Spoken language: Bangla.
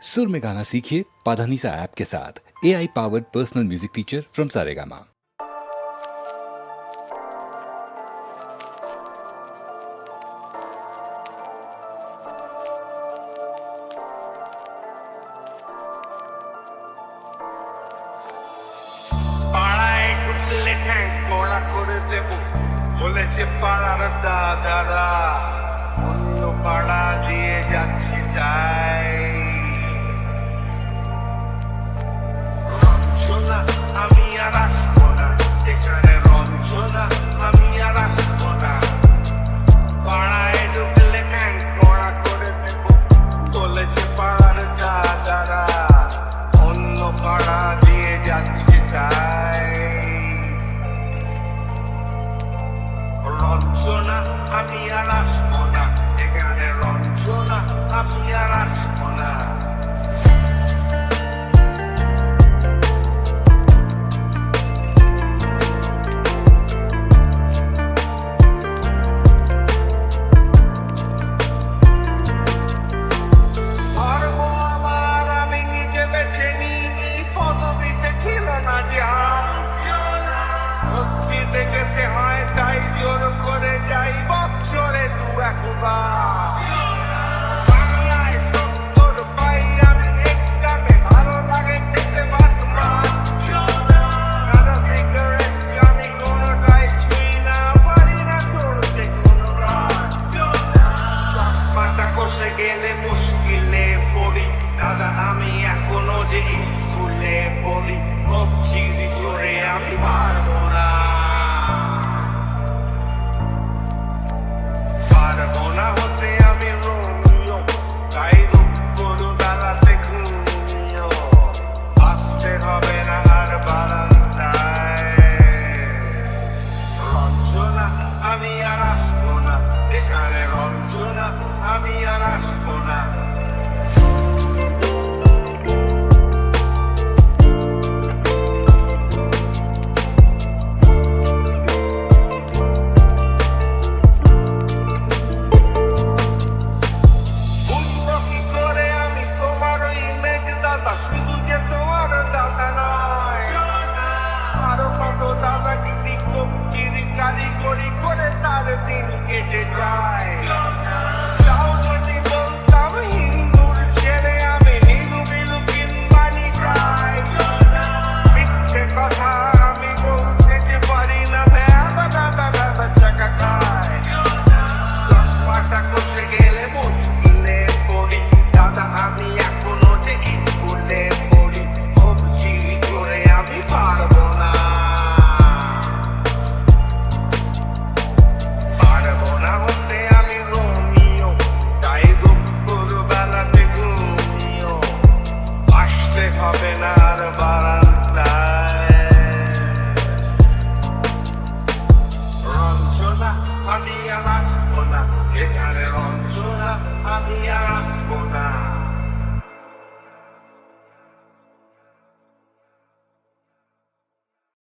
सुर में गाना सीखिए पाधानीसा ऐप के साथ। AI powered personal music teacher from Saregama. পাড়ায় ঢুকলে ঠ্যাং কড়া করে দেব বলেছে পাড়ার দাদারা, অন্য পাড়া দিয়ে যাচ্ছি যাই। রঞ্জনা আমি আর আসবো না, এখানে রঞ্জনা আমি আর আসবো না। পাড়ায় ঢুকলে ঠ্যাং কড়া করে দেব বলেছে পাড়ার দাদারা, অন্য পাড়া দিয়ে যাচ্ছি যাই। রঞ্জনা আমি আর আসবো না, এখানে রঞ্জনা আমি আর আসবো না। পারবো আমার আমি নিজে বেছে নিই, পদবিতে ছিল না যে অস্থিতে যেতে হয় তাই জোর করে যাই বছরে দু একবার। বাংলায় ৭০ পাই আমি এক্সামে, ভালো লাগে খেতে ভাত মাছ। গাঁজা সিগারেট আমি কোনোটাই ছুঁই না, পারি না ছড়তে কোনো রাত। চশমাটা কষে গেলে মুশকিলে পড়ি, দাদা আমি এখনো যে স্কুলে পড়ি। চিড়ি চড়ে আমি পারবো না, পারবো না হতে আমি রোমিও, তাই দুপুর বেলাতে ঘুমিও। আসতে হবে না আর বারান্দায়। রঞ্জনা আমি আর আসবো না, এখানে রঞ্জনা আমি আর আসবো না। বুঝবো কি করে আমি তোমার ওই ইমেজ দাদা, শুধু যে তোমার দাদা নয়, আরো কত দাদাগিরি কবজিরি কারিগরি করে তার দিন কেটে যায়। তাও যদি বলতাম হিন্দুর ছেলে আমি, নীলু বিলু কিম্বানি যাই। মিথ্যে কথা আমি বলতে যে পারি না, ভ্যাবা ভ্যাবা ভ্যাবা চাকা খায়। চশমাটা কষে গেলে মুশকিলে পড়ি, দাদা আমি এখনো যে স্কুলে পড়ি। চিড়ি করে আমি পারবো না, পারবো না হতে আমি রোমিও, তাই দুপুর বেলাতে ঘুমিও। আসতে হবে না আর বারান্দায়।